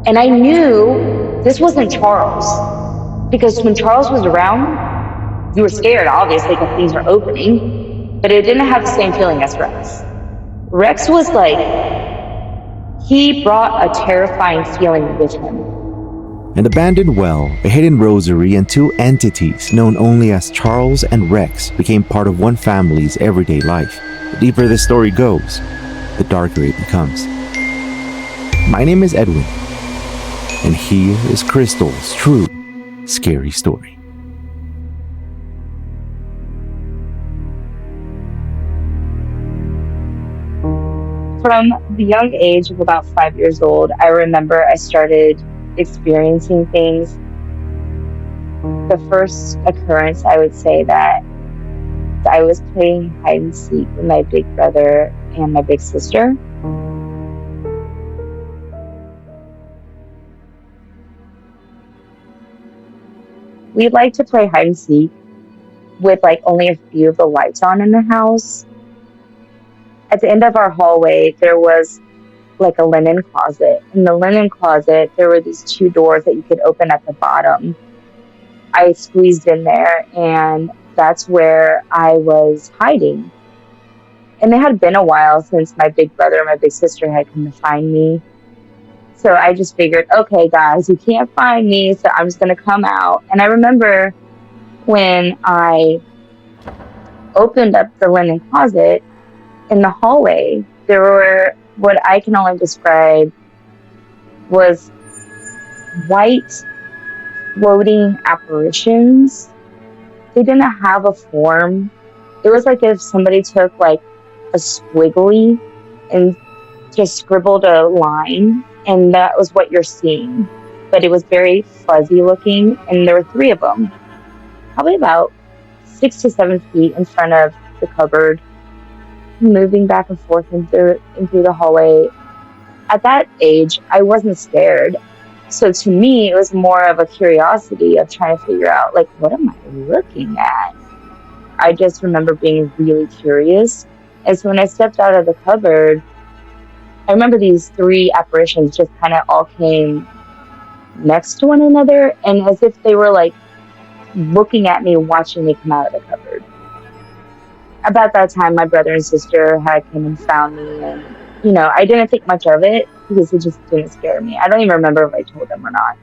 And I knew this wasn't Charles because when Charles was around, you were scared, obviously, because things are opening, but it didn't have the same feeling as Rex. Rex was like, he brought a terrifying feeling with him. An abandoned well, a hidden rosary, and two entities known only as Charles and Rex became part of one family's everyday life. The deeper the story goes, the darker it becomes. My name is Edwin, and here is Crystal's true, scary story. From the young age of about 5 years old, I remember I started experiencing things. The first occurrence, I would say that I was playing hide and seek with my big brother and my big sister. We like to play hide and seek with like only a few of the lights on in the house. At the end of our hallway, there was like a linen closet. In the linen closet, there were these two doors that you could open at the bottom. I squeezed in there, and that's where I was hiding. And it had been a while since my big brother and my big sister had come to find me. So I just figured, okay, guys, you can't find me, so I'm just going to come out. And I remember when I opened up the linen closet in the hallway, there were what I can only describe was white floating apparitions. They didn't have a form. It was like if somebody took like a squiggly and just scribbled a line, and that was what you're seeing. But it was very fuzzy looking, and there were three of them, probably about 6 to 7 feet in front of the cupboard, moving back and forth into the hallway. At that age, I wasn't scared. So to me, it was more of a curiosity of trying to figure out, like, what am I looking at? I just remember being really curious. And so when I stepped out of the cupboard, I remember these three apparitions just kind of all came next to one another, and as if they were like looking at me, watching me come out of the cupboard. About that time, my brother and sister had come and found me, and I didn't think much of it because it just didn't scare me. I don't even remember if I told them or not.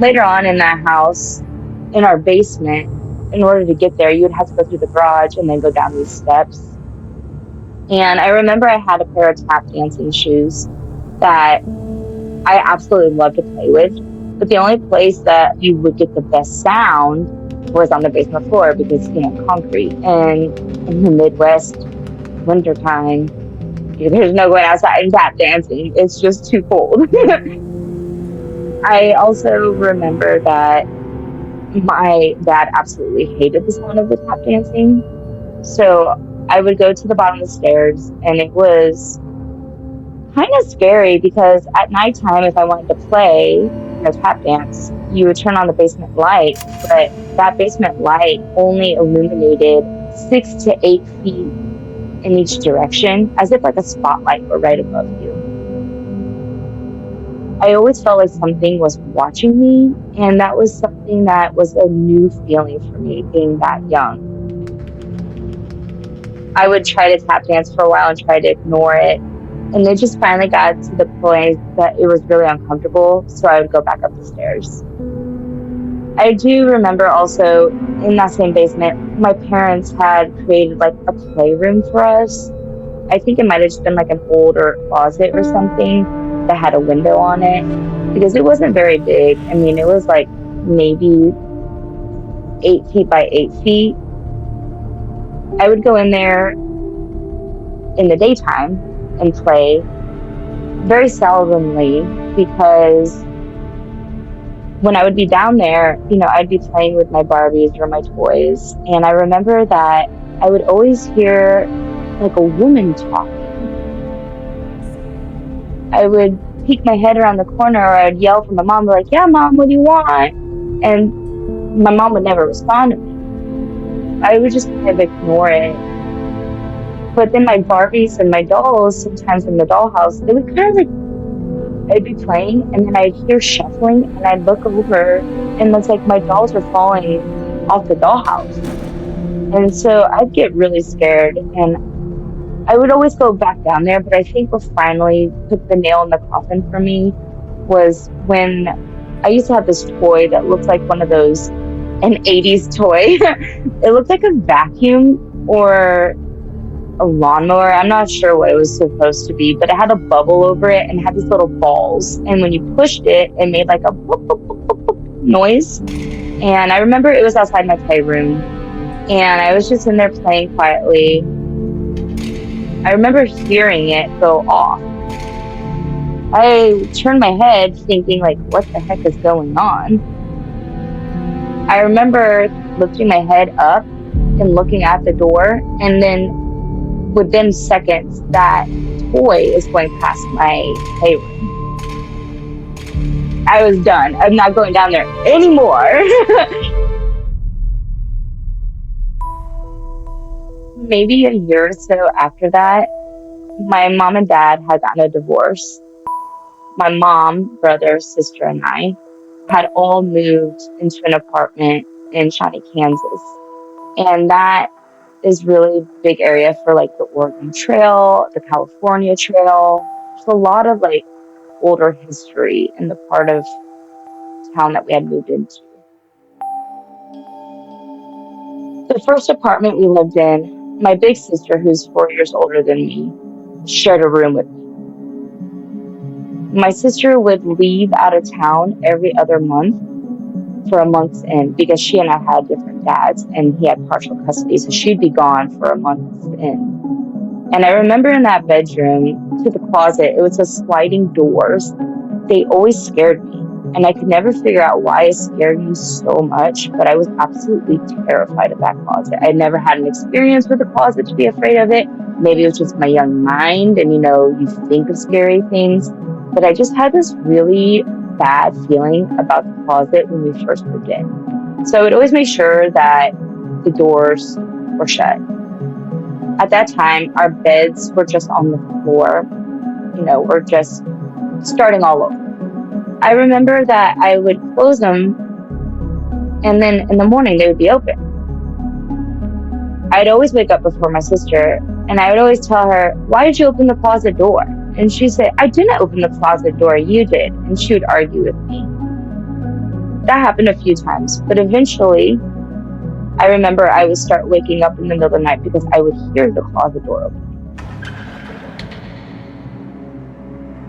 Later on in that house, in our basement, in order to get there, you would have to go through the garage and then go down these steps. And I remember I had a pair of tap dancing shoes that I absolutely loved to play with. But the only place that you would get the best sound was on the basement floor because, concrete. And in the Midwest, wintertime, there's no going outside and tap dancing. It's just too cold. I also remember that my dad absolutely hated the sound of the tap dancing. So I would go to the bottom of the stairs, and it was kind of scary because at nighttime, if I wanted to play tap dance, you would turn on the basement light, but that basement light only illuminated 6 to 8 feet in each direction, as if like a spotlight were right above you. I always felt like something was watching me, and that was something that was a new feeling for me being that young. I would try to tap dance for a while and try to ignore it. And it just finally got to the point that it was really uncomfortable, so I would go back up the stairs. I do remember also in that same basement, my parents had created like a playroom for us. I think it might have just been like an older closet or something that had a window on it, because it wasn't very big. I mean, it was like maybe 8 feet by 8 feet. I would go in there in the daytime and play, very seldomly, because when I would be down there, I'd be playing with my Barbies or my toys. And I remember that I would always hear like a woman talking. I would peek my head around the corner, or I'd yell for my mom, like, "Yeah, Mom, what do you want?" And my mom would never respond to me. I would just kind of ignore it. But then my Barbies and my dolls, sometimes in the dollhouse, they would kind of like, I'd be playing and then I'd hear shuffling and I'd look over and it's like my dolls were falling off the dollhouse. And so I'd get really scared and I would always go back down there. But I think what finally put the nail in the coffin for me was when I used to have this toy that looked like one of those, an 80s toy. It looked like a vacuum or a lawnmower. I'm not sure what it was supposed to be, but it had a bubble over it and had these little balls. And when you pushed it, it made like a boop, boop, boop, boop, boop noise. And I remember it was outside my playroom, and I was just in there playing quietly. I remember hearing it go off. I turned my head thinking like, what the heck is going on? I remember lifting my head up and looking at the door, and then within seconds, that toy is going past my playroom. I was done. I'm not going down there anymore. Maybe a year or so after that, my mom and dad had gotten a divorce. My mom, brother, sister, and I had all moved into an apartment in Shawnee, Kansas. And that is really big area for like the Oregon Trail, the California Trail. There's a lot of like older history in the part of town that we had moved into. The first apartment we lived in, my big sister, who's 4 years older than me, shared a room with me. My sister would leave out of town every other month for a month's end because she and I had different dads and he had partial custody, so she'd be gone for a month's end. And I remember in that bedroom to the closet, it was a sliding doors. They always scared me, and I could never figure out why it scared me so much, but I was absolutely terrified of that closet. I never had an experience with the closet to be afraid of it. Maybe it was just my young mind and, you think of scary things. But I just had this really bad feeling about the closet when we first moved in. So I would always make sure that the doors were shut. At that time, our beds were just on the floor. We're just starting all over. I remember that I would close them and then in the morning they would be open. I'd always wake up before my sister and I would always tell her, "Why did you open the closet door?" And she'd say, "I didn't open the closet door, you did." And she would argue with me. That happened a few times, but eventually I remember I would start waking up in the middle of the night because I would hear the closet door open.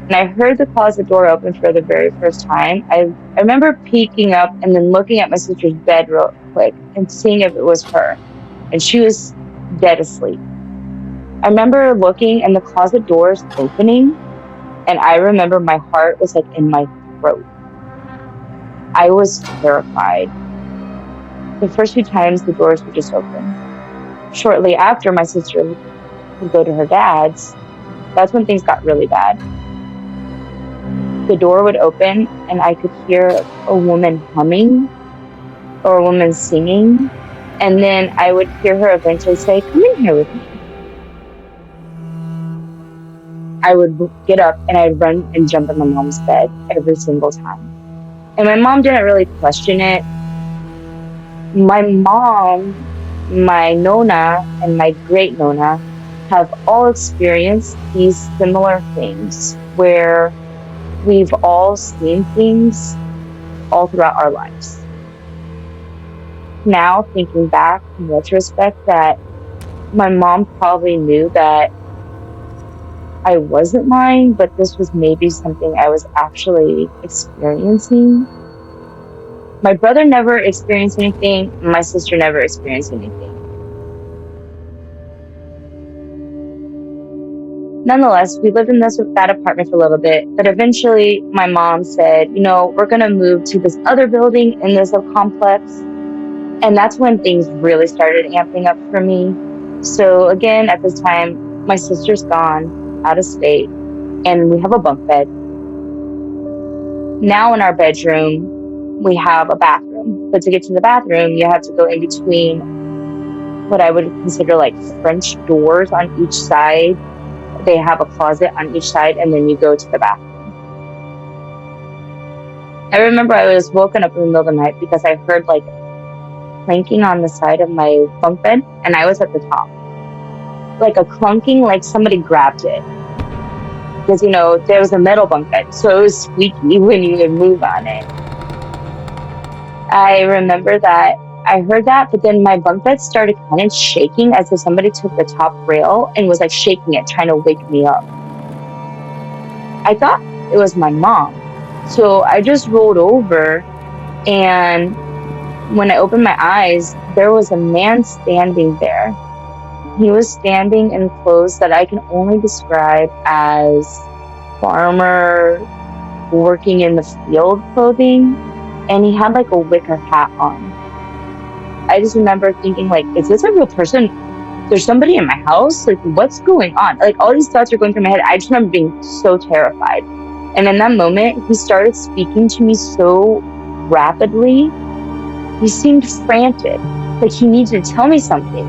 And I heard the closet door open for the very first time. I remember peeking up and then looking at my sister's bed real quick and seeing if it was her. And she was dead asleep. I remember looking and the closet doors opening, and I remember my heart was like in my throat. I was terrified. The first few times the doors would just open. Shortly after my sister would go to her dad's, that's when things got really bad. The door would open and I could hear a woman humming or a woman singing, and then I would hear her eventually say, "Come in here with me." I would get up and I'd run and jump in my mom's bed every single time. And my mom didn't really question it. My mom, my Nona, and my great Nona have all experienced these similar things where we've all seen things all throughout our lives. Now, thinking back in retrospect, that my mom probably knew that I wasn't lying, but this was maybe something I was actually experiencing. My brother never experienced anything. My sister never experienced anything. Nonetheless, we lived in that apartment for a little bit, but eventually my mom said, we're going to move to this other building in this complex. And that's when things really started amping up for me. So again, at this time, my sister's gone out of state, and we have a bunk bed. Now in our bedroom, we have a bathroom. But to get to the bathroom, you have to go in between what I would consider like French doors on each side. They have a closet on each side, and then you go to the bathroom. I remember I was woken up in the middle of the night because I heard like clanking on the side of my bunk bed, and I was at the top. Like a clunking, like somebody grabbed it. Because, there was a metal bunk bed, so it was squeaky when you would move on it. I remember that I heard that, but then my bunk bed started kind of shaking as if somebody took the top rail and was like shaking it, trying to wake me up. I thought it was my mom. So I just rolled over, and when I opened my eyes, there was a man standing there. He was standing in clothes that I can only describe as farmer working in the field clothing, and he had like a wicker hat on. I just remember thinking, like, is this a real person? There's somebody in my house? Like, what's going on? Like, all these thoughts are going through my head. I just remember being so terrified. And in that moment, he started speaking to me so rapidly. He seemed frantic, like he needed to tell me something.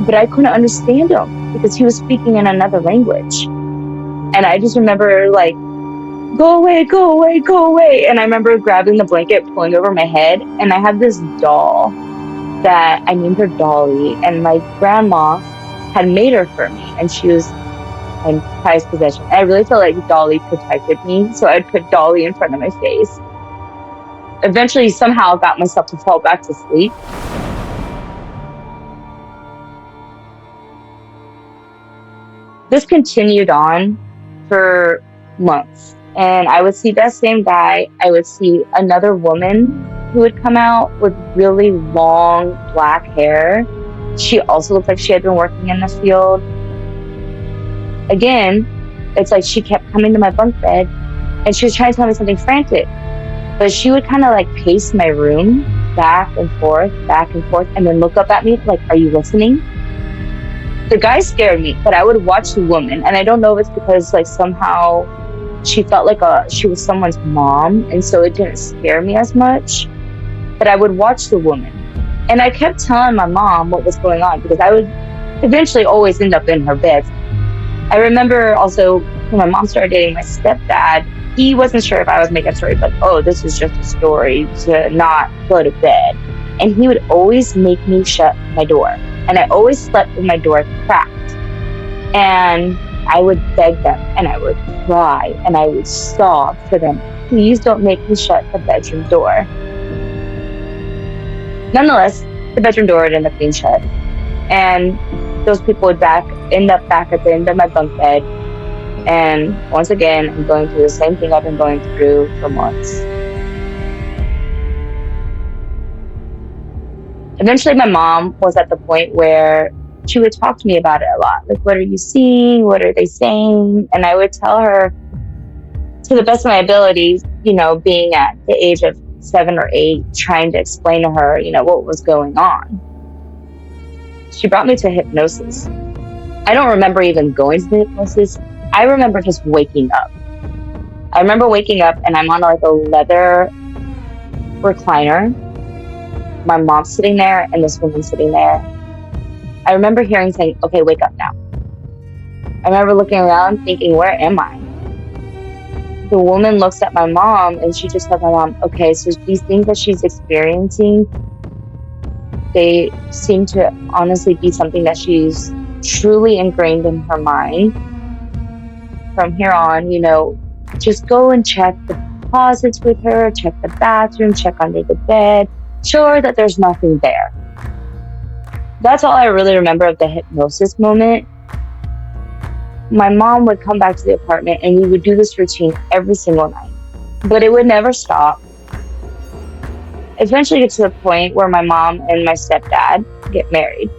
But I couldn't understand him because he was speaking in another language. And I just remember, like, go away, go away, go away. And I remember grabbing the blanket, pulling over my head. And I had this doll that I named her Dolly. And my grandma had made her for me. And she was my prized possession. I really felt like Dolly protected me. So I'd put Dolly in front of my face. Eventually, somehow, got myself to fall back to sleep. This continued on for months. And I would see that same guy. I would see another woman who would come out with really long black hair. She also looked like she had been working in the field. Again, it's like she kept coming to my bunk bed and she was trying to tell me something frantic. But she would kind of like pace my room back and forth, and then look up at me like, are you listening? The guy scared me, but I would watch the woman. And I don't know if it's because like somehow she felt like she was someone's mom, and so it didn't scare me as much. But I would watch the woman. And I kept telling my mom what was going on because I would eventually always end up in her bed. I remember also when my mom started dating my stepdad, he wasn't sure if I was making a story, but this is just a story to not go to bed. And he would always make me shut my door. And I always slept with my door cracked. And I would beg them, and I would cry, and I would sob for them. Please don't make me shut the bedroom door. Nonetheless, the bedroom door would end up being shut. And those people would end up back at the end of my bunk bed. And once again, I'm going through the same thing I've been going through for months. Eventually, my mom was at the point where she would talk to me about it a lot. Like, what are you seeing? What are they saying? And I would tell her, to the best of my abilities, being at the age of 7 or 8, trying to explain to her, what was going on. She brought me to hypnosis. I don't remember even going to the hypnosis. I remember just waking up. I remember waking up and I'm on like a leather recliner. My mom's sitting there and this woman's sitting there. I remember hearing saying, okay, wake up now. I remember looking around thinking, where am I? The woman looks at my mom and she just tells my mom, okay, so these things that she's experiencing, they seem to honestly be something that she's truly ingrained in her mind. From here on, just go and check the closets with her, check the bathroom, check under the bed, show her that there's nothing there. That's all I really remember of the hypnosis moment. My mom would come back to the apartment and we would do this routine every single night, but it would never stop. Eventually get to the point where my mom and my stepdad get married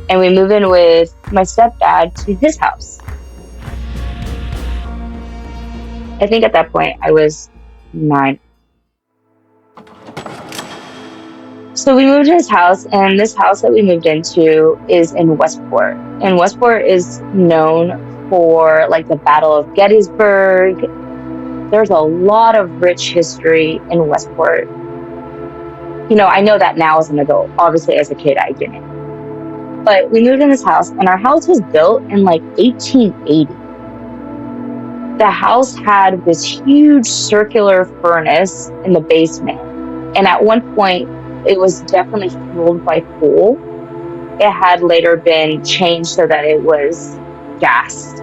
and we move in with my stepdad to his house. I think at that point I was 9. So we moved to his house, and this house that we moved into is in Westport. And Westport is known for like the Battle of Gettysburg. There's a lot of rich history in Westport. I know that now as an adult. Obviously, as a kid, I didn't. But we moved in this house, and our house was built in like 1880. The house had this huge circular furnace in the basement. And at one point, it was definitely fueled by coal. It had later been changed so that it was gas.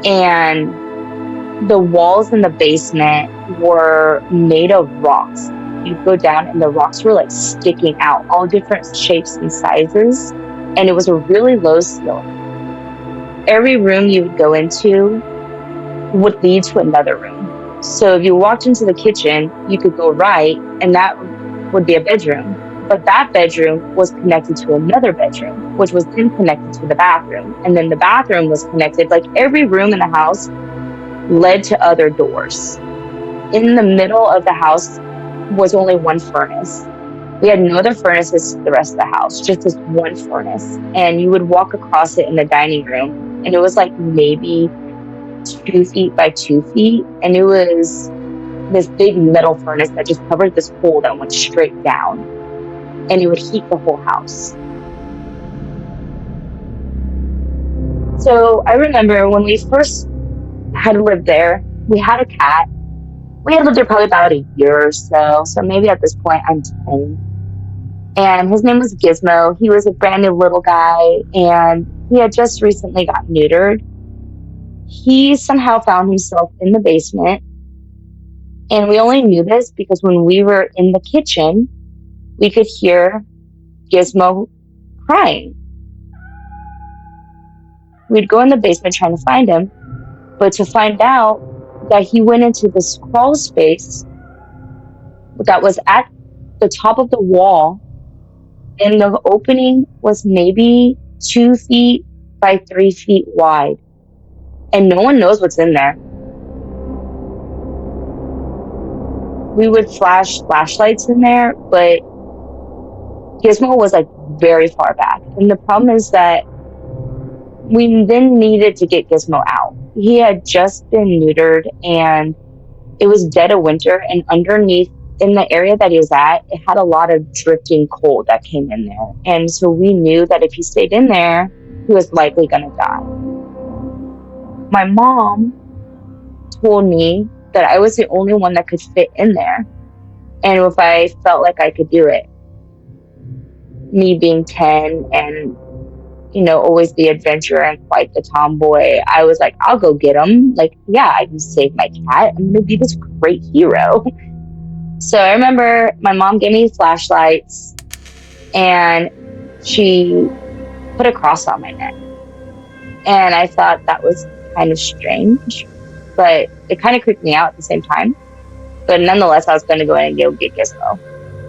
And the walls in the basement were made of rocks. You'd go down and the rocks were like sticking out, all different shapes and sizes. And it was a really low ceiling. Every room you would go into would lead to another room. So if you walked into the kitchen, you could go right, and that would be a bedroom. But that bedroom was connected to another bedroom, which was then connected to the bathroom. And then the bathroom was connected, like every room in the house led to other doors. In the middle of the house was only one furnace. We had no other furnaces to the rest of the house, just this one furnace. And you would walk across it in the dining room, and it was like maybe 2 feet by 2 feet. And it was this big metal furnace that just covered this hole that went straight down. And it would heat the whole house. So I remember when we first had lived there, we had a cat. We had lived there probably about a year or so. So maybe at this point I'm 10. And his name was Gizmo. He was a brand new little guy, and he had just recently got neutered. He somehow found himself in the basement. And we only knew this because when we were in the kitchen, we could hear Gizmo crying. We'd go in the basement trying to find him, but to find out that he went into this crawl space that was at the top of the wall, and the opening was maybe 2 feet by 3 feet wide, and no one knows what's in there. We would flash flashlights in there, but Gizmo was like very far back. And the problem is that we then needed to get Gizmo out. He had just been neutered, and it was dead of winter, and underneath in the area that he was at, it had a lot of drifting cold that came in there. And so we knew that if he stayed in there, he was likely going to die. My mom told me that I was the only one that could fit in there, and if I felt like I could do it. Me being 10 and, always the adventurer and quite the tomboy, I was like, I'll go get him. Like, yeah, I can save my cat. I'm going to be this great hero. So I remember my mom gave me flashlights, and she put a cross on my neck. And I thought that was kind of strange, but it kind of creeped me out at the same time. But nonetheless, I was going to go in and go get Gizmo.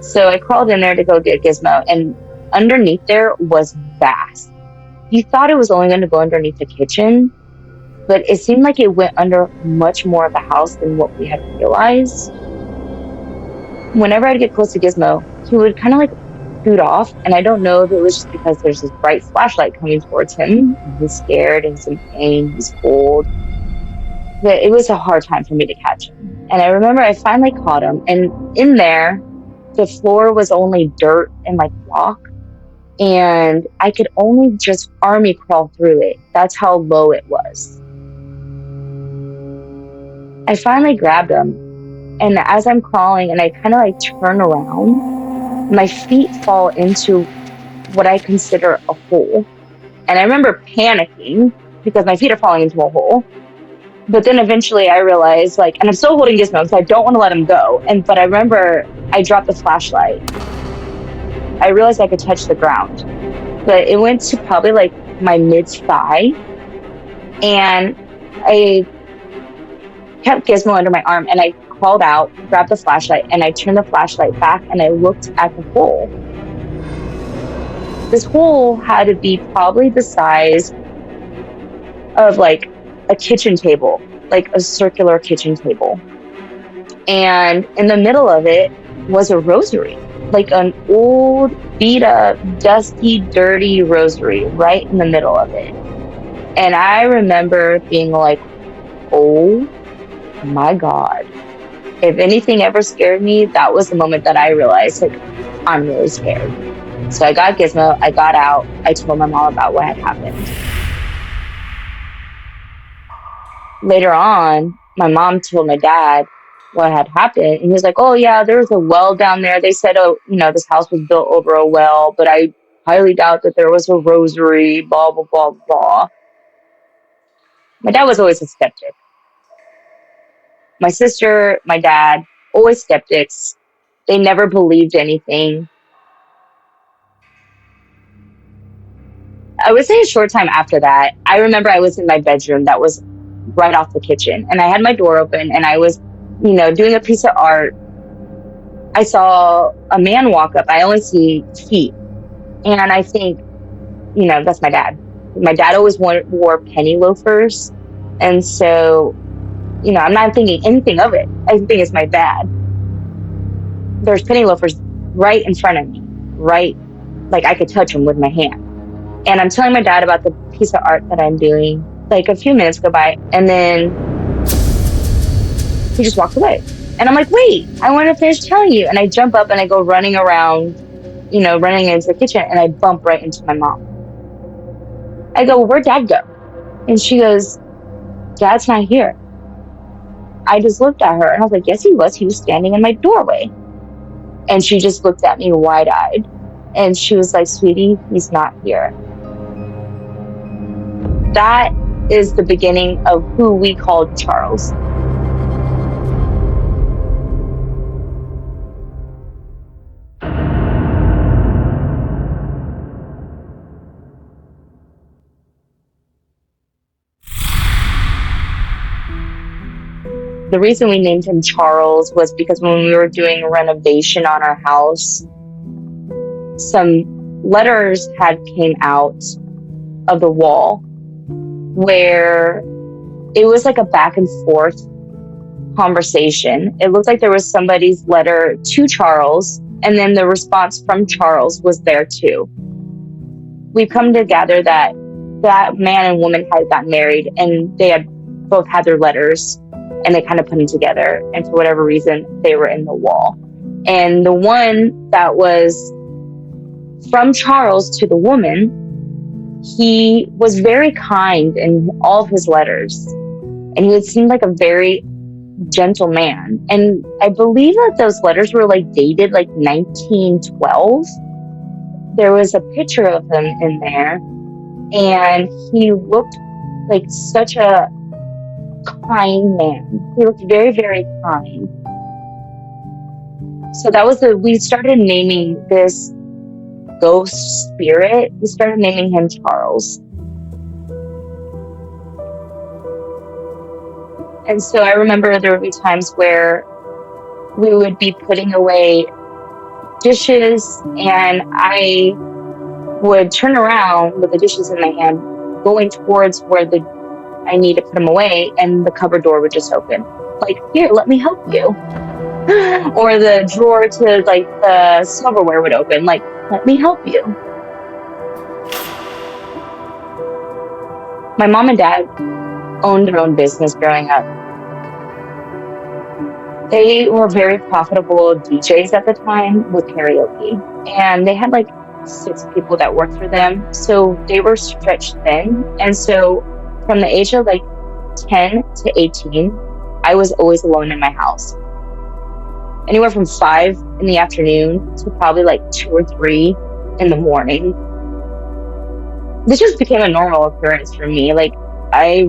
So I crawled in there to go get Gizmo, and underneath there was vast. You thought it was only going to go underneath the kitchen, but it seemed like it went under much more of the house than what we had realized. Whenever I'd get close to Gizmo, he would kind of like scoot off, and I don't know if it was just because there's this bright flashlight coming towards him. He's scared, and he's in pain, he's cold. But it was a hard time for me to catch him. And I remember I finally caught him, and in there, the floor was only dirt and like rock, and I could only just army crawl through it. That's how low it was. I finally grabbed him, and as I'm crawling and I kind of like turn around, my feet fall into what I consider a hole. And I remember panicking because my feet are falling into a hole. But then eventually I realized, and I'm still holding Gizmo because I don't want to let him go. But I remember I dropped the flashlight. I realized I could touch the ground, but it went to probably like my mid-thigh. And I kept Gizmo under my arm, and I crawled out, grabbed the flashlight, and I turned the flashlight back, and I looked at the hole. This hole had to be probably the size of like a kitchen table, like a circular kitchen table. And in the middle of it was a rosary, like an old, beat up, dusty, dirty rosary right in the middle of it. And I remember being like, oh my God. If anything ever scared me, that was the moment that I realized, I'm really scared. So I got Gizmo, I got out, I told my mom about what had happened. Later on, my mom told my dad what had happened, and he was like, oh yeah, there was a well down there. They said, oh, this house was built over a well, but I highly doubt that there was a rosary, blah, blah, blah, blah. My dad was always a skeptic. My sister, my dad, always skeptics. They never believed anything. I would say a short time after that, I remember I was in my bedroom that was right off the kitchen, and I had my door open, and I was, doing a piece of art. I saw a man walk up. I only see feet, and I think, that's my dad. My dad always wore penny loafers, and so, I'm not thinking anything of it. I think it's my dad. There's penny loafers right in front of me, right, like I could touch them with my hand. And I'm telling my dad about the piece of art that I'm doing. Like a few minutes go by, and then he just walks away. And I'm like, wait, I want to finish telling you. And I jump up and I go running around, running into the kitchen, and I bump right into my mom. I go, where'd Dad go? And she goes, Dad's not here. I just looked at her and I was like, yes, he was. He was standing in my doorway. And she just looked at me wide-eyed. And she was like, sweetie, he's not here. That is the beginning of who we called Charles. The reason we named him Charles was because when we were doing a renovation on our house, some letters had came out of the wall where it was like a back and forth conversation. It looked like there was somebody's letter to Charles, and then the response from Charles was there too. We've come to gather that that man and woman had gotten married, and they had both had their letters, and they kind of put them together, and for whatever reason they were in the wall. And the one that was from Charles to the woman, he was very kind in all of his letters, and he seemed like a very gentle man. And I believe that those letters were like dated like 1912. There was a picture of him in there, and he looked like such a kind man. He looked very, very kind. So that was we started naming this ghost spirit, we started naming him Charles. And so I remember there would be times where we would be putting away dishes, and I would turn around with the dishes in my hand, going towards where I need to put them away, and the cupboard door would just open. Like, here, let me help you. Or the drawer to like the silverware would open. Like, let me help you. My mom and dad owned their own business growing up. They were very profitable DJs at the time with karaoke. And they had like 6 people that worked for them. So they were stretched thin. And so from the age of like 10 to 18, I was always alone in my house. Anywhere from 5 in the afternoon to probably like 2 or 3 in the morning. This just became a normal occurrence for me. Like, I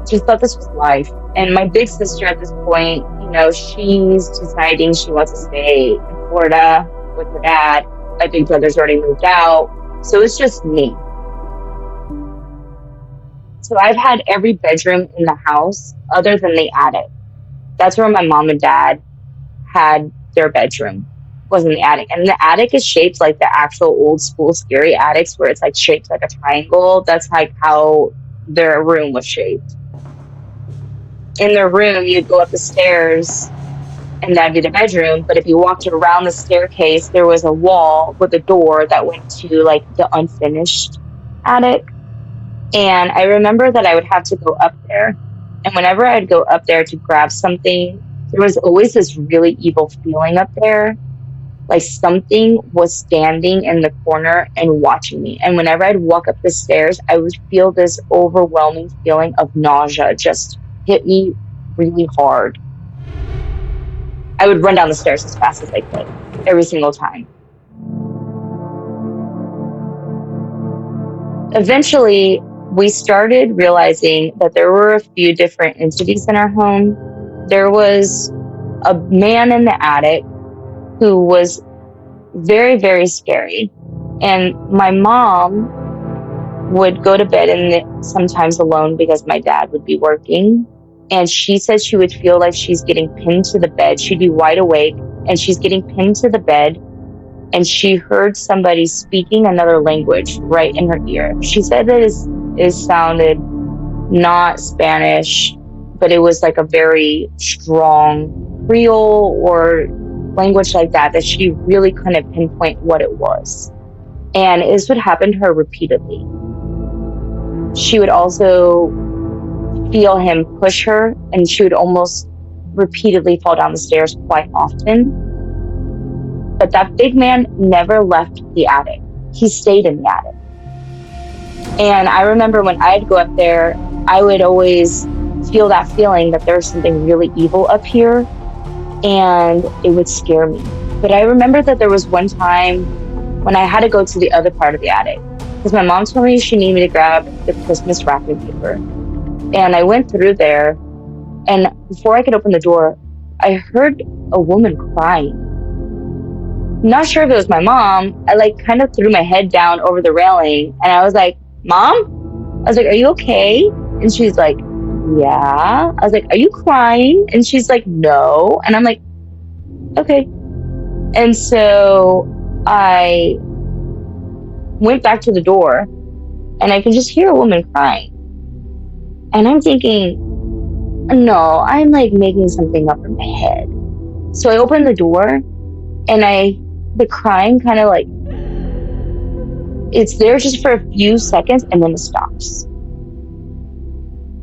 just thought this was life. And my big sister at this point, she's deciding she wants to stay in Florida with her dad. My big brother's already moved out. So it's just me. So I've had every bedroom in the house other than the attic. That's where my mom and dad had their bedroom, was in the attic. And the attic is shaped like the actual old school scary attics where it's like shaped like a triangle. That's like how their room was shaped. In their room, you'd go up the stairs and that'd be the bedroom. But if you walked around the staircase, there was a wall with a door that went to like the unfinished attic. And I remember that I would have to go up there. And whenever I'd go up there to grab something, there was always this really evil feeling up there. like something was standing in the corner and watching me. And whenever I'd walk up the stairs, I would feel this overwhelming feeling of nausea just hit me really hard. I would run down the stairs as fast as I could every single time. Eventually, we started realizing that there were a few different entities in our home. There was a man in the attic who was very, very scary. And my mom would go to bed sometimes alone because my dad would be working. And she said she would feel like she's getting pinned to the bed. She'd be wide awake and she's getting pinned to the bed. And she heard somebody speaking another language right in her ear. She said that it sounded not Spanish, but it was like a very strong Creole or language like that she really couldn't pinpoint what it was. And this would happen to her repeatedly. She would also feel him push her, and she would almost repeatedly fall down the stairs quite often. But that big man never left the attic. He stayed in the attic. And I remember when I'd go up there, I would always feel that feeling that there's something really evil up here, and it would scare me. But I remember that there was one time when I had to go to the other part of the attic because my mom told me she needed me to grab the Christmas wrapping paper. And I went through there, and before I could open the door, I heard a woman crying. Not sure if it was my mom. I kind of threw my head down over the railing, and I was like, "Mom?" I was like, "Are you okay?" And she's like, "Yeah." I was like, "Are you crying?" And she's like, "No." And I'm like, "Okay." And so I went back to the door, and I can just hear a woman crying. And I'm thinking, no, I'm making something up in my head. So I opened the door, and the crying kind of it's there just for a few seconds, and then it stops.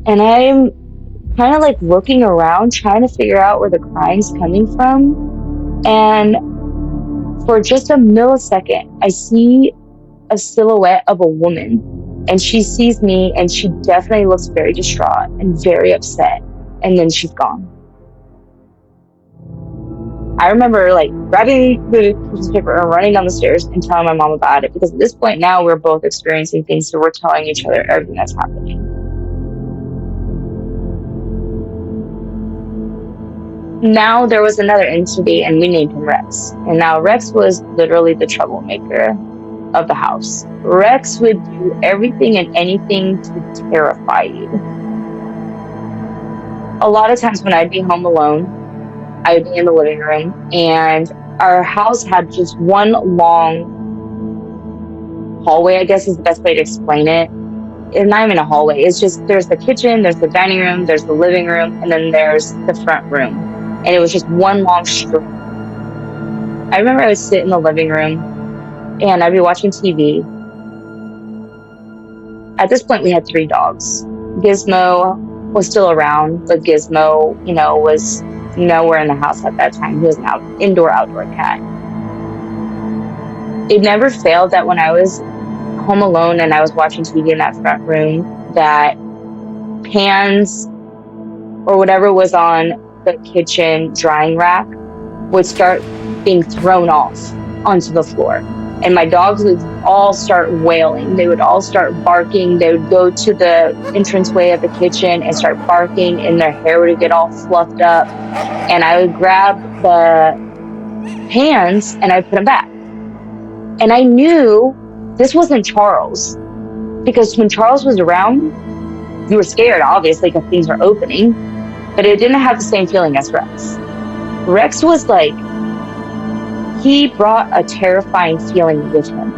And I'm kind of looking around, trying to figure out where the crying's coming from. And for just a millisecond, I see a silhouette of a woman, and she sees me, and she definitely looks very distraught and very upset. And then she's gone. I remember grabbing the newspaper and running down the stairs and telling my mom about it, because at this point now we're both experiencing things, so we're telling each other everything that's happening. Now there was another entity, and we named him Rex. And now Rex was literally the troublemaker of the house. Rex would do everything and anything to terrify you. A lot of times when I'd be home alone, I would be in the living room, and our house had just one long hallway, I guess is the best way to explain it. It's not even a hallway. It's just, there's the kitchen, there's the dining room, there's the living room, and then there's the front room. And it was just one long strip. I remember I would sit in the living room, and I'd be watching TV. At this point, we had 3 dogs. Gizmo was still around, but Gizmo, was nowhere in the house at that time. He was an indoor-outdoor cat. It never failed that when I was home alone and I was watching TV in that front room, that pans or whatever was on the kitchen drying rack would start being thrown off onto the floor. And my dogs would all start wailing. They would all start barking. They would go to the entranceway of the kitchen and start barking, and their hair would get all fluffed up. And I would grab the pans and I'd put them back. And I knew this wasn't Charles, because when Charles was around, you were scared, obviously, because things were opening, but it didn't have the same feeling as Rex. Rex was he brought a terrifying feeling with him.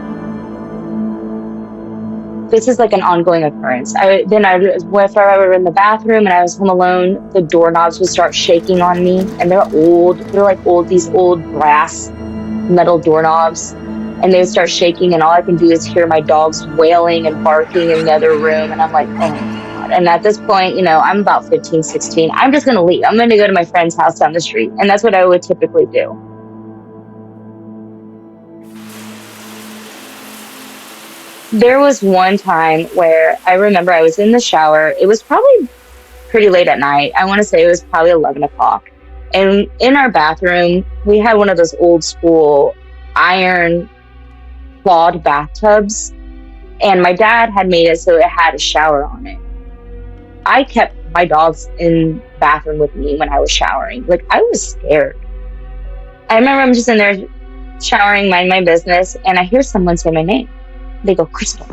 This is an ongoing occurrence. If I were in the bathroom and I was home alone, the doorknobs would start shaking on me, and they're old. They're these old brass metal doorknobs, and they would start shaking, and all I can do is hear my dogs wailing and barking in the other room, and I'm like, oh my God. And at this point, I'm about 15, 16. I'm just going to leave. I'm going to go to my friend's house down the street, and that's what I would typically do. There was one time where I remember I was in the shower. It was probably pretty late at night. I want to say it was probably 11 o'clock. And in our bathroom, we had one of those old school iron clawed bathtubs. And my dad had made it so it had a shower on it. I kept my dogs in the bathroom with me when I was showering. Like, I was scared. I remember I'm just in there showering, mind my business, and I hear someone say my name. They go, Crystal.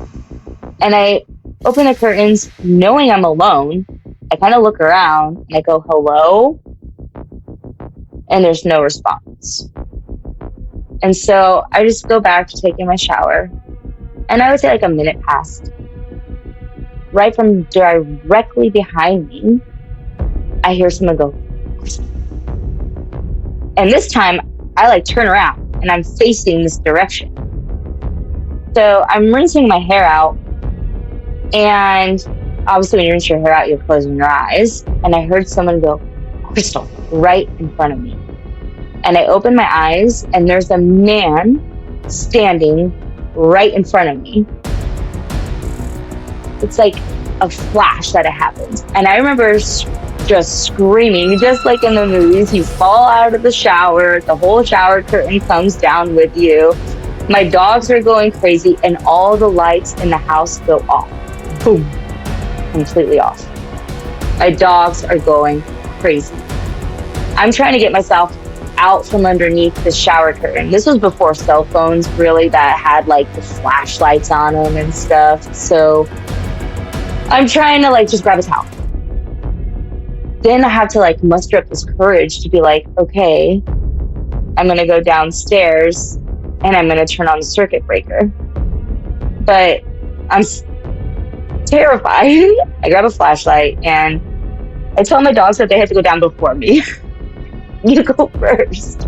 And I open the curtains knowing I'm alone. I kind of look around and I go, hello? And there's no response. And so I just go back to taking my shower. And I would say like a minute passed. Right from directly behind me, I hear someone go, Crystal. And this time I like turn around and I'm facing this direction. So I'm rinsing my hair out, and obviously when you rinse your hair out, you're closing your eyes. And I heard someone go, Crystal, right in front of me. And I open my eyes, and there's a man standing right in front of me. It's like a flash that it happens. And I remember just screaming, just like in the movies. You fall out of the shower, the whole shower curtain comes down with you. My dogs are going crazy, and all the lights in the house go off. Boom. Completely off. My dogs are going crazy. I'm trying to get myself out from underneath the shower curtain. This was before cell phones, really, that had like the flashlights on them and stuff. So I'm trying to like just grab a towel. Then I have to like muster up this courage to be like, okay, I'm going to go downstairs and I'm going to turn on the circuit breaker. But I'm terrified. I grab a flashlight and I tell my dogs that they have to go down before me. You go first.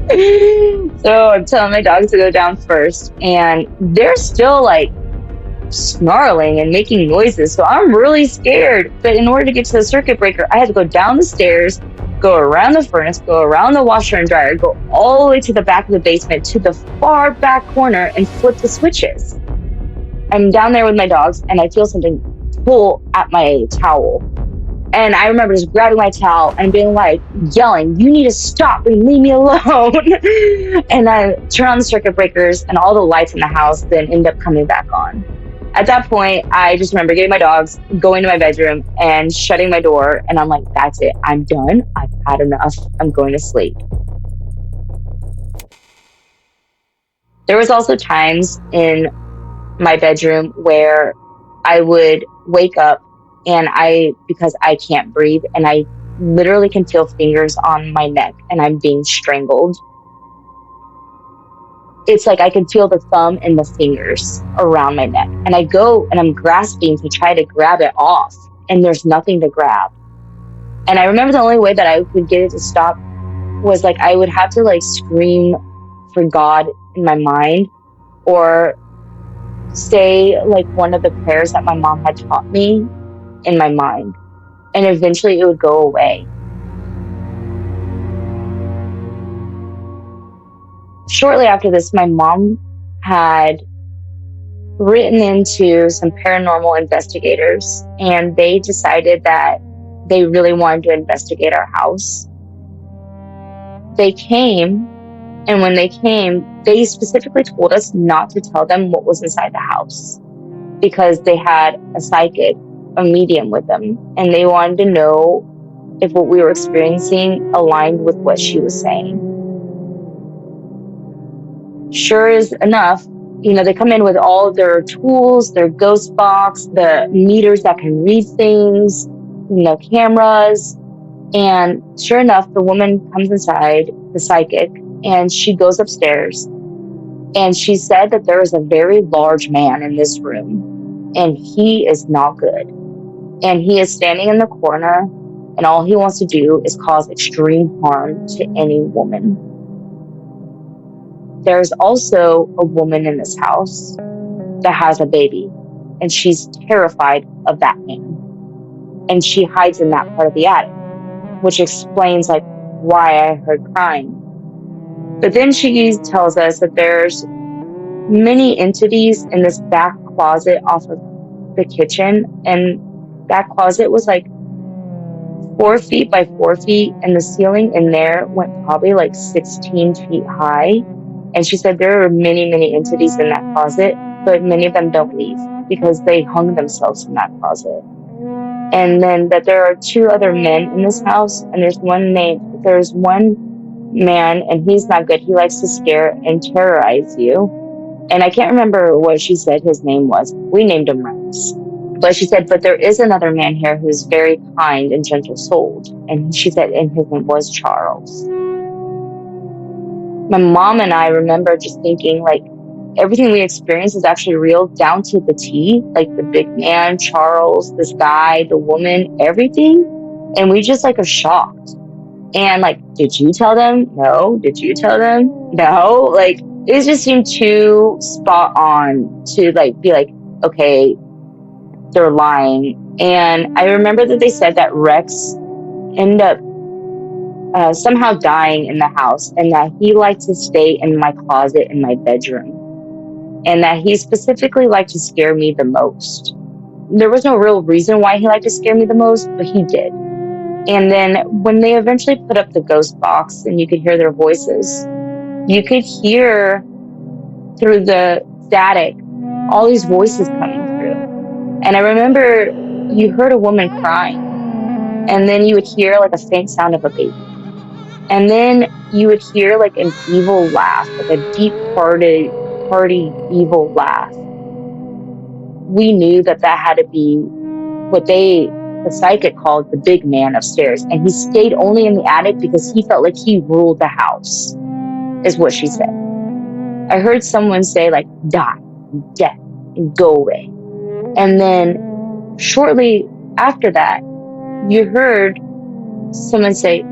So I'm telling my dogs to go down first, and they're still like snarling and making noises. So I'm really scared. But in order to get to the circuit breaker, I had to go down the stairs, go around the furnace, go around the washer and dryer, go all the way to the back of the basement to the far back corner and flip the switches. I'm down there with my dogs and I feel something pull at my towel. And I remember just grabbing my towel and being like, yelling, you need to stop and leave me alone. And I turn on the circuit breakers and all the lights in the house then end up coming back on. At that point, I just remember getting my dogs, going to my bedroom and shutting my door. And I'm like, that's it. I'm done. I've had enough. I'm going to sleep. There was also times in my bedroom where I would wake up and because I can't breathe and I literally can feel fingers on my neck and I'm being strangled. It's like I can feel the thumb and the fingers around my neck. And I go and I'm grasping to try to grab it off, and there's nothing to grab. And I remember the only way that I could get it to stop was like I would have to like scream for God in my mind, or say like one of the prayers that my mom had taught me in my mind. And eventually it would go away. Shortly after this, my mom had written into some paranormal investigators, and they decided that they really wanted to investigate our house. They came, and when they came, they specifically told us not to tell them what was inside the house because they had a psychic, a medium with them, and they wanted to know if what we were experiencing aligned with what she was saying. Sure as enough, they come in with all their tools, their ghost box, the meters that can read things, cameras. And sure enough, the woman comes inside, the psychic, and she goes upstairs. And she said that there is a very large man in this room, and he is not good. And he is standing in the corner, and all he wants to do is cause extreme harm to any woman. There's also a woman in this house that has a baby, and she's terrified of that man. And she hides in that part of the attic, which explains why I heard crying. But then she tells us that there's many entities in this back closet off of the kitchen, and that closet was like 4 feet by 4 feet, and the ceiling in there went probably like 16 feet high. And she said there are many, many entities in that closet, but many of them don't leave because they hung themselves in that closet. And then that there are 2 other men in this house, and there's one man, and he's not good. He likes to scare and terrorize you. And I can't remember what she said his name was. We named him Rex. But she said, but there is another man here who's very kind and gentle-souled. And she said, and his name was Charles. My mom and I remember just thinking, like, everything we experienced is actually real down to the T. Like, the big man, Charles, this guy, the woman, everything. And we just, like, are shocked. And, like, did you tell them? No. Did you tell them? No. Like, it just seemed too spot on to, like, be like, okay, they're lying. And I remember that they said that Rex ended up somehow dying in the house, and that he liked to stay in my closet in my bedroom, and that he specifically liked to scare me the most. There was no real reason why he liked to scare me the most, but he did. And then when they eventually put up the ghost box and you could hear their voices, you could hear through the static all these voices coming through. And I remember you heard a woman crying, and then you would hear like a faint sound of a baby. And then you would hear like an evil laugh, like a deep hearty evil laugh. We knew that had to be what the psychic called the big man upstairs. And he stayed only in the attic because he felt like he ruled the house, is what she said. I heard someone say like, die, death, and go away. And then shortly after that, you heard someone say,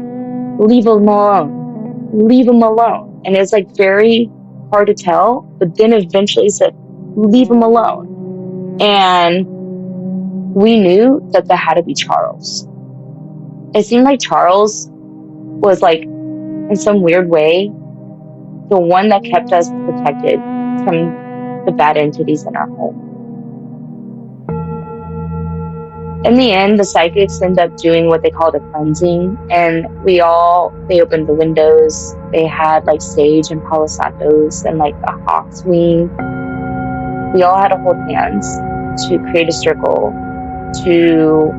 leave him alone, leave him alone. And it's like very hard to tell, but then eventually said, leave him alone. And we knew that had to be Charles. It seemed like Charles was like, in some weird way, the one that kept us protected from the bad entities in our home. In the end, the psychics ended up doing what they called a cleansing, and they opened the windows. They had like sage and palo santos and like a hawk's wing. We all had to hold hands to create a circle to,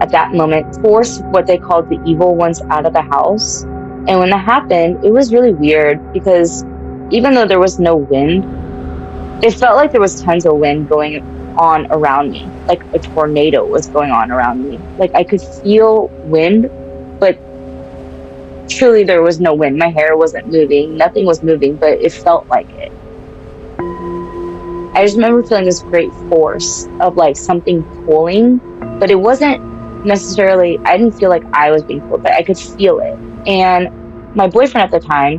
at that moment, force what they called the evil ones out of the house. And when that happened, it was really weird because even though there was no wind, it felt like there was tons of wind going on around me, like a tornado was going on around me. Like I could feel wind, but truly there was no wind. My hair wasn't moving, nothing was moving, but it felt like it. I just remember feeling this great force of like something pulling, but it wasn't necessarily, I didn't feel like I was being pulled, but I could feel it. And my boyfriend at the time,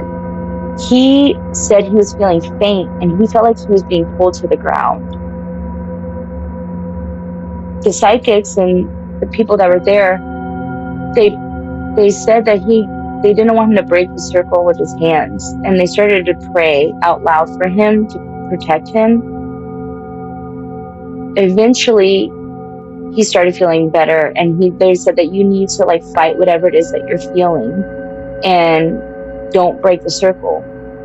he said he was feeling faint and he felt like he was being pulled to the ground. The psychics and the people that were there, they said that they didn't want him to break the circle with his hands, and they started to pray out loud for him to protect him. Eventually, he started feeling better, and they said that you need to like fight whatever it is that you're feeling, and don't break the circle.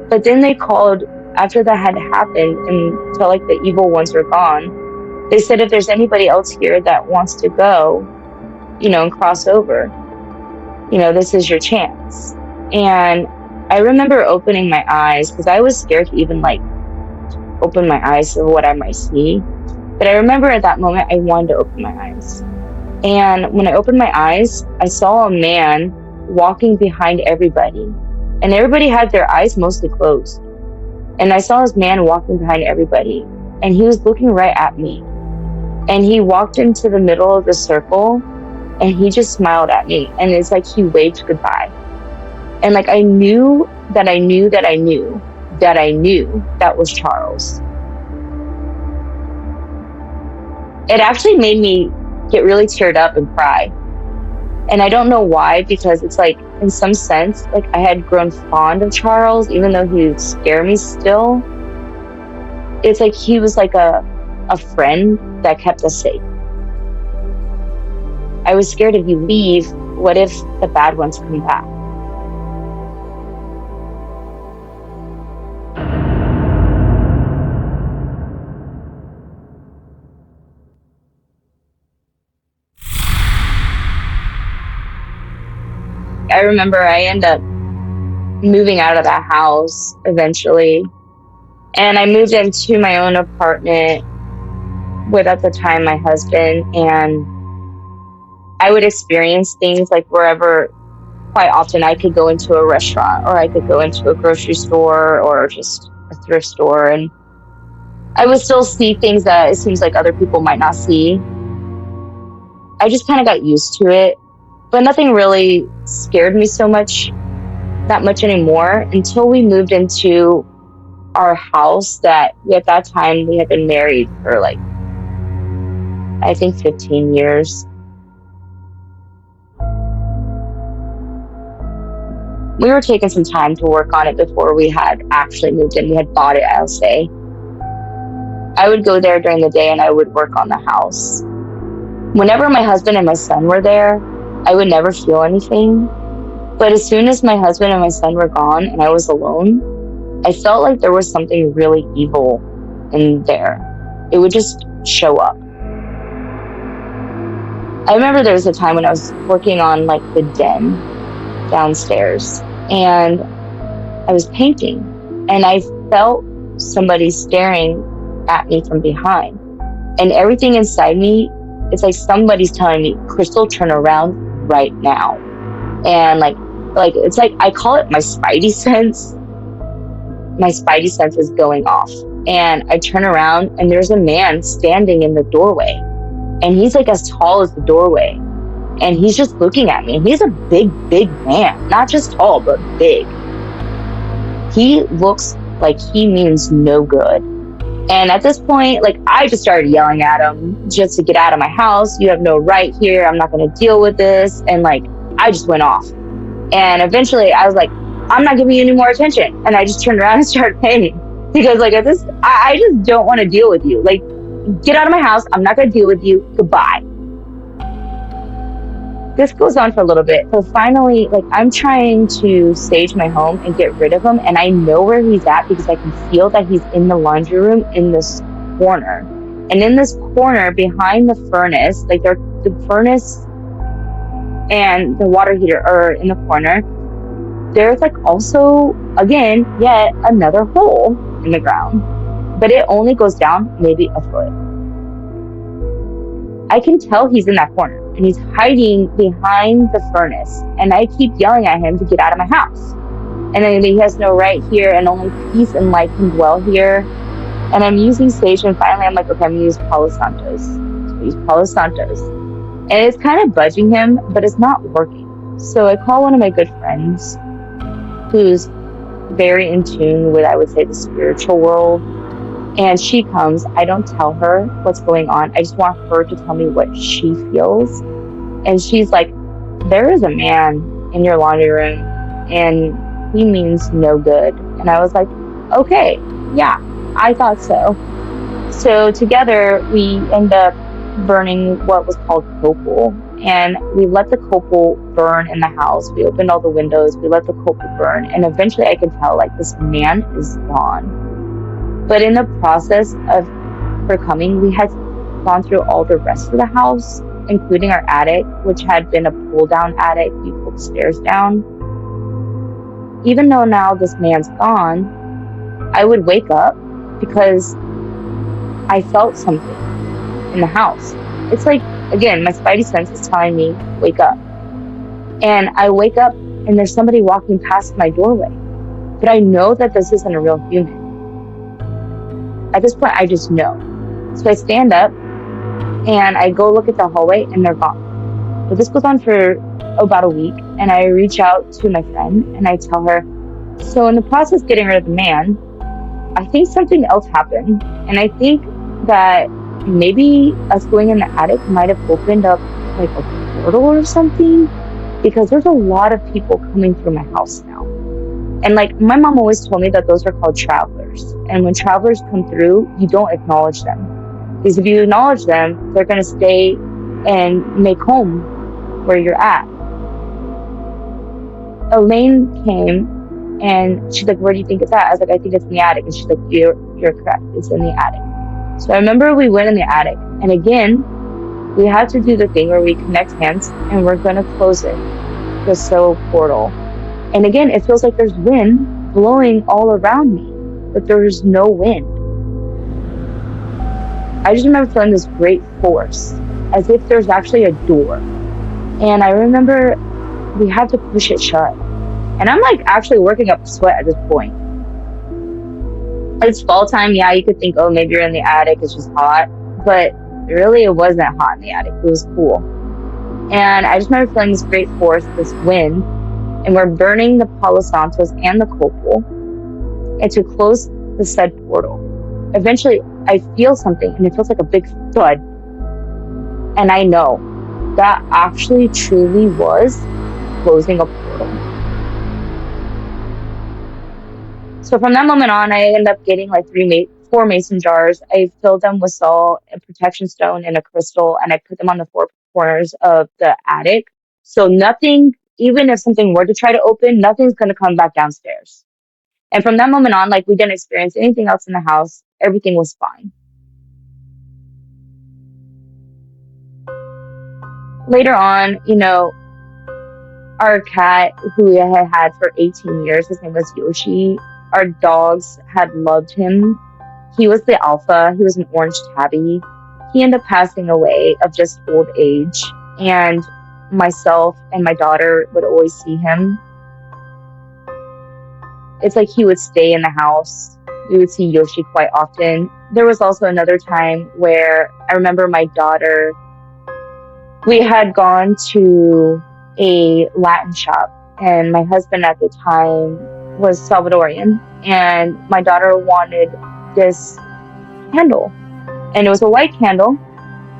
But then they called after that had happened and felt like the evil ones were gone. They said if there's anybody else here that wants to go, and cross over, this is your chance. And I remember opening my eyes because I was scared to even like open my eyes to what I might see. But I remember at that moment I wanted to open my eyes. And when I opened my eyes, I saw a man walking behind everybody. And everybody had their eyes mostly closed. And I saw this man walking behind everybody. And he was looking right at me. And he walked into the middle of the circle and he just smiled at me. And it's like he waved goodbye. And like I knew that was Charles. It actually made me get really teared up and cry. And I don't know why, because it's like, in some sense, like I had grown fond of Charles, even though he would scare me still. It's like he was like a a friend that kept us safe. I was scared if you leave, what if the bad ones come back? I remember I ended up moving out of that house eventually. And I moved into my own apartment with, at the time, my husband. And I would experience things like wherever, quite often, I could go into a restaurant or I could go into a grocery store or just a thrift store. And I would still see things that it seems like other people might not see. I just kind of got used to it. But nothing really scared me that much anymore until we moved into our house that at that time we had been married for like, I think 15 years. We were taking some time to work on it before we had actually moved in. We had bought it, I'll say. I would go there during the day and I would work on the house. Whenever my husband and my son were there, I would never feel anything. But as soon as my husband and my son were gone and I was alone, I felt like there was something really evil in there. It would just show up. I remember there was a time when I was working on like the den downstairs and I was painting and I felt somebody staring at me from behind. And everything inside me, it's like somebody's telling me, Crystal, turn around right now. And like it's like I call it my spidey sense. My spidey sense is going off. And I turn around and there's a man standing in the doorway. And he's like as tall as the doorway. And he's just looking at me. And he's a big, big man. Not just tall, but big. He looks like he means no good. And at this point, like, I just started yelling at him just to get out of my house. You have no right here. I'm not going to deal with this. And like, I just went off. And eventually I was like, I'm not giving you any more attention. And I just turned around and started painting. Because like, I just don't want to deal with you. Like, get out of my house. I'm not going to deal with you. Goodbye. This goes on for a little bit. So finally, like, I'm trying to stage my home and get rid of him. And I know where he's at because I can feel that he's in the laundry room in this corner. And in this corner behind the furnace, like the furnace and the water heater are in the corner. There's like also, again, yet another hole in the ground. But it only goes down maybe a foot. I can tell he's in that corner. And he's hiding behind the furnace. And I keep yelling at him to get out of my house. And then he has no right here and only peace and light can dwell here. And I'm using sage and finally I'm like, okay, I'm gonna use Palo Santos. So I use Palo Santos. And it's kind of budging him, but it's not working. So I call one of my good friends who's very in tune with, I would say, the spiritual world. And she comes. I don't tell her what's going on. I just want her to tell me what she feels. And she's like, there is a man in your laundry room and he means no good. And I was like, okay, yeah, I thought so. So together we end up burning what was called copal. And we let the copal burn in the house. We opened all the windows. We let the copal burn. And eventually I could tell like this man is gone. But in the process of her coming, we had gone through all the rest of the house, including our attic, which had been a pull-down attic. We pulled the stairs down. Even though now this man's gone, I would wake up because I felt something in the house. It's like, again, my spidey sense is telling me, wake up. And I wake up and there's somebody walking past my doorway. But I know that this isn't a real human. At this point, I just know. So I stand up and I go look at the hallway and they're gone. But this goes on for about a week. And I reach out to my friend and I tell her, so in the process of getting rid of the man, I think something else happened. And I think that maybe us going in the attic might have opened up like a portal or something. Because there's a lot of people coming through my house now. And like my mom always told me that those are called travelers. And when travelers come through, you don't acknowledge them. Because if you acknowledge them, they're going to stay and make home where you're at. Elaine came and she's like, where do you think it's at? I was like, I think it's in the attic. And she's like, you're correct. It's in the attic. So I remember we went in the attic. And again, we had to do the thing where we connect hands and we're going to close it. The soul portal. And again, it feels like there's wind blowing all around me, but there's no wind. I just remember feeling this great force, as if there's actually a door. And I remember we had to push it shut. And I'm like actually working up a sweat at this point. It's fall time, yeah, you could think, oh, maybe you're in the attic, it's just hot. But really, it wasn't hot in the attic, it was cool. And I just remember feeling this great force, this wind, and we're burning the Palo Santos and the copal, and to close the said portal. Eventually, I feel something, and it feels like a big thud. And I know that actually truly was closing a portal. So from that moment on, I ended up getting like 4 mason jars. I filled them with salt, a protection stone, and a crystal, and I put them on the 4 corners of the attic. So nothing, even if something were to try to open, nothing's going to come back downstairs. And from that moment on, like, we didn't experience anything else in the house. Everything was fine. Later on, our cat, who we had had for 18 years, his name was Yoshi. Our dogs had loved him. He was the alpha. He was an orange tabby. He ended up passing away of just old age. And myself and my daughter would always see him. It's like he would stay in the house. We would see Yoshi quite often. There was also another time where I remember my daughter, we had gone to a Latin shop, and my husband at the time was Salvadorian, and my daughter wanted this candle, and it was a white candle,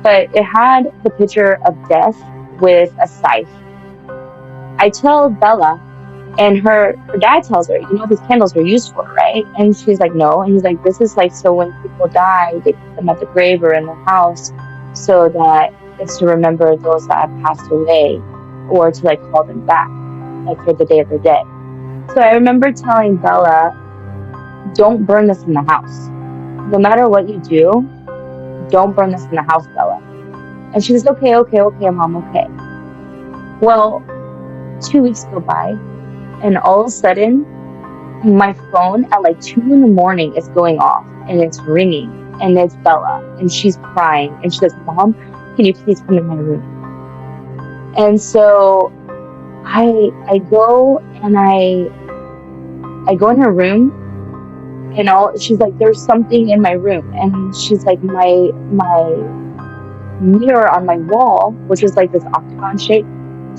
but it had the picture of death with a scythe. I tell Bella, and her dad tells her, these candles are used for, right? And she's like, no. And he's like, this is like, so when people die, they put them at the grave or in the house, so that it's to remember those that have passed away, or to like call them back, like for the Day of the Dead. So I remember telling Bella, don't burn this in the house. No matter what you do, don't burn this in the house, Bella. And she was okay, Mom, okay. Well, 2 weeks go by, and all of a sudden, my phone at like 2 in the morning is going off, and it's ringing, and it's Bella, and she's crying, and she says, Mom, can you please come in my room? And so I go and I go in her room, and she's like, there's something in my room. And she's like, my mirror on my wall, which was like this octagon shape,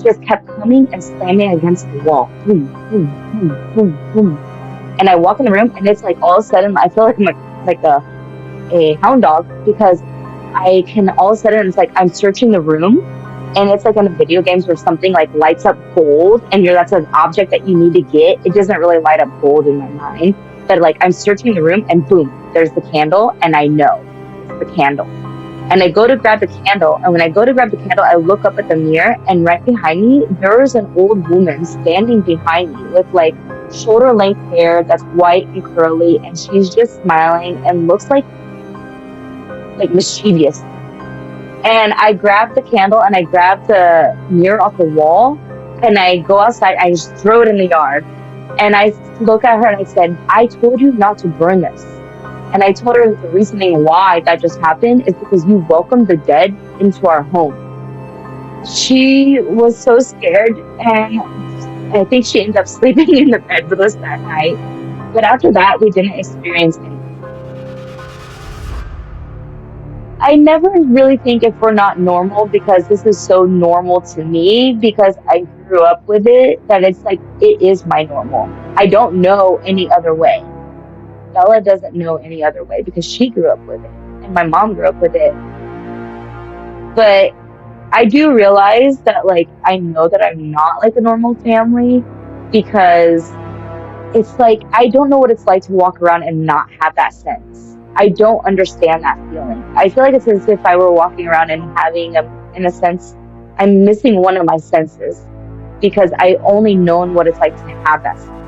just kept coming and slamming against the wall. Boom, boom, boom, boom, boom. And I walk in the room, and it's like all of a sudden I feel like I'm like a hound dog, because I can all of a sudden, it's like I'm searching the room, and it's like in the video games where something like lights up gold, and that's an object that you need to get. It doesn't really light up gold in my mind, but like I'm searching the room, and boom, there's the candle, and I know it's the candle. And I go to grab the candle, and when I go to grab the candle, I look up at the mirror, and right behind me, there is an old woman standing behind me with like shoulder length hair that's white and curly, and she's just smiling and looks like mischievous. And I grab the candle, and I grab the mirror off the wall, and I go outside, I just throw it in the yard. And I look at her and I said, I told you not to burn this. And I told her the reasoning why that just happened is because you welcomed the dead into our home. She was so scared, and I think she ended up sleeping in the bed with us that night. But after that, we didn't experience anything. I never really think if we're not normal, because this is so normal to me, because I grew up with it, that it's like, it is my normal. I don't know any other way. Bella doesn't know any other way because she grew up with it, and my mom grew up with it. But I do realize that, like, I know that I'm not like a normal family, because it's like, I don't know what it's like to walk around and not have that sense. I don't understand that feeling. I feel like it's as if I were walking around and having in a sense, I'm missing one of my senses because I only known what it's like to have that sense.